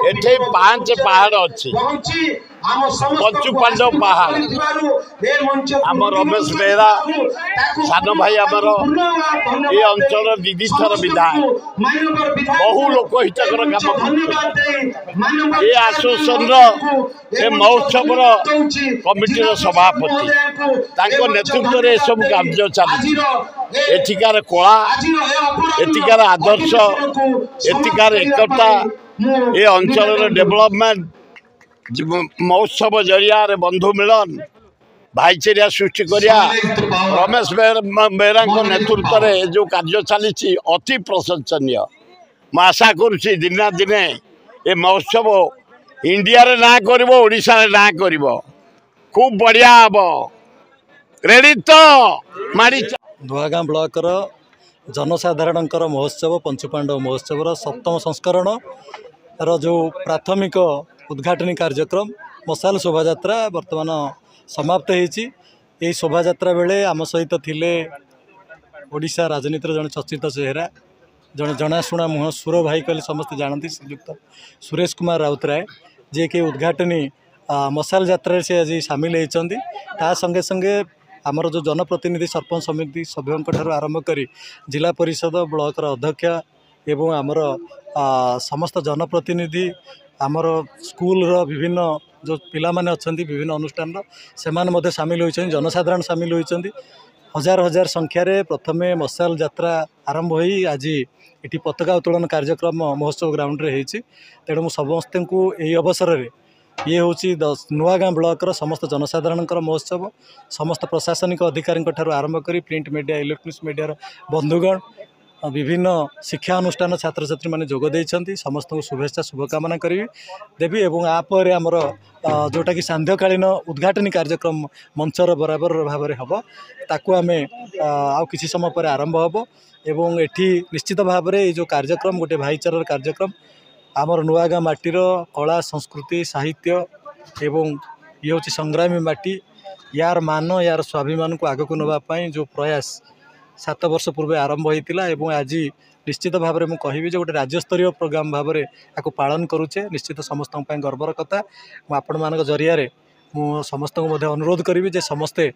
एठे 5 पहाड़ अच्छी पंचु पांडव पहाड़ आम रमेश बेहरा सान भाई आमर ये अंचल दीदी थर विधायक बहु लोक हितकर काम कर ये महोत्सव कमिटी सभापति नेतृत्व में सब कार्य चली एठिकार कला एठिकार आदर्श एठिकार एकता ये अंचल डेवलपमेंट महोत्सव जरिया बंधु मिलन भाईचारा सृष्टि करिया रमेश बेहरा नेतृत्व में जो कार्य चली अति प्रशंसनीय मैं आशा करुँची दिना दिने ये महोत्सव इंडिया रे ना करिवो ओडिशा रे ना करिवो खूब बढ़िया हम रेडी तो मारी नुआगाँ ब्लॉक जनसाधारण महोत्सव पंचुपांडव महोत्सव सप्तम संस्करण रो जो प्राथमिक उद्घाटनी कार्यक्रम मशाल शोभायात्रा वर्तमान समाप्त होती शोभायात्रा बेले आम सहित थिले ओडिशा राजनीतिर जड़े चर्चित चेहरा जड़े जनाशुना मुह सुर भाई कहले समस्त जानती श्रीयुक्त सुरेश कुमार राउतराय जे कि उद्घाटनी मशाल यात्रा से आज सामिल होती संगे संगे आमर जो जनप्रतिनिधि सरपंच समिति सभ्यों आरंभ कर जिला परिषद ब्लॉक अध्यक्ष एवं आमर समस्त जनप्रतिनिधि आमर स्कूल विभिन्न जो पिला माने अछंती विभिन्न अनुष्ठान से सामिल होइछन जनसाधारण सामिल होइछन हजार हजार संख्यार प्रथमे मशाल यात्रा आरंभ होई आज ये पताका उत्तोलन कार्यक्रम महोत्सव ग्राउंड रे होइछि तेणु समस्त को यही अवसर में ये हूँ नुआगाँ ब्लॉक समस्त जनसाधारण महोत्सव समस्त प्रशासनिक अधिकारी आरंभ कर प्रिंट मीडिया इलेक्ट्रोनिक्स मीडिया बंधुगण विभिन्न शिक्षा अनुष्ठान छात्र छात्री मैंने जोगदे समस्त को शुभेच्छा शुभकामना करी देवी और आपर आमर जोटा कि सांध्यकालीन उद्घाटनी कार्यक्रम मंचर बराबर भाव में हम ताकू आम आ किसी समय पर आरंभ हम एवं एठी निश्चित भाव में जो कार्यक्रम गोटे भाईचारार कार्यक्रम आमर नुआगाँ माटीर कला संस्कृति साहित्य एवं ये हूँ संग्रामी माटी यार मान यार स्वाभिमान को आगक नापी जो प्रयास 7 वर्ष पूर्व आरंभ होता है आज निश्चित भाव में मुझे जो गोटे राज्यस्तरीय प्रोग्राम भाव में आपको पालन करुचे निश्चित समस्त गर्वर कथा आपण मान जरिया मु समस्त को अनुरोध करी समस्ते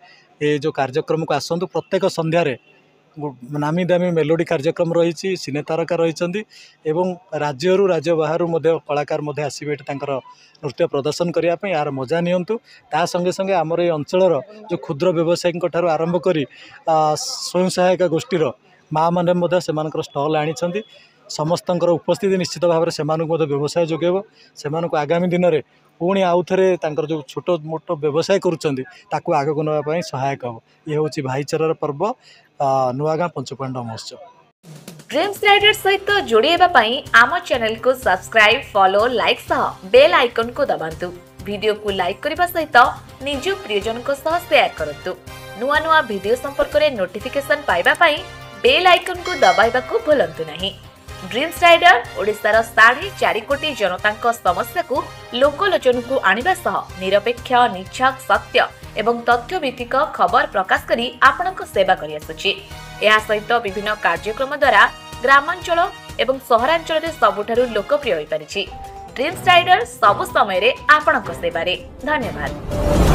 ये जो कार्यक्रम को आसतु प्रत्येक संध्यारे नामी दामी मेलोडी कार्यक्रम रही सिने तारका रही राज्य बाहर कलाकार आसवे नृत्य प्रदर्शन करने यार मजा नियंतु ता संगे संगे आमर ये अंचल जो क्षुद्र व्यवसायी आरंभ कर स्वयं सहायक गोष्ठीर माँ मैंने स्टल आनी समस्त उपस्थिति निश्चित भाव में से व्यवसाय जोगेब से आगामी दिन में पुणी आउ थे जो छोट मोट व्यवसाय करुँच आगक नापी सहायक हम ये हूँ भाईचारार पर्व नुआगाँ पंचुपांडव महोत्सव ड्रीम्स राइडर सहित जोड़ेबा पई आम चैनल को सब्सक्राइब फॉलो लाइक सह बेल आइकन को दबांतु वीडियो को लाइक करने सहित निज प्रियजन को सह शेयर करंतु नुआ नुआ वीडियो संपर्क में नोटिफिकेशन पाइबा पई बेल आइकन को दबाइबा को भूलंतु नहीं। ड्रीम्स राइडर ओडिशार 4.5 कोटी जनता समस्या को लोकलोचन को आनिबा सह निरपेक्ष निछक सत्य एवं तथ्य भित्तिक खबर प्रकाश करी आपनक सेवा करि आसुछि। एहा सहित विभिन्न कार्यक्रम द्वारा ग्रामांचल एवं सहरांचल रे सबुठारु लोकप्रिय होई परिछि। ड्रीम्स राइडर सब समय रे आपनक सेवा रे धन्यवाद।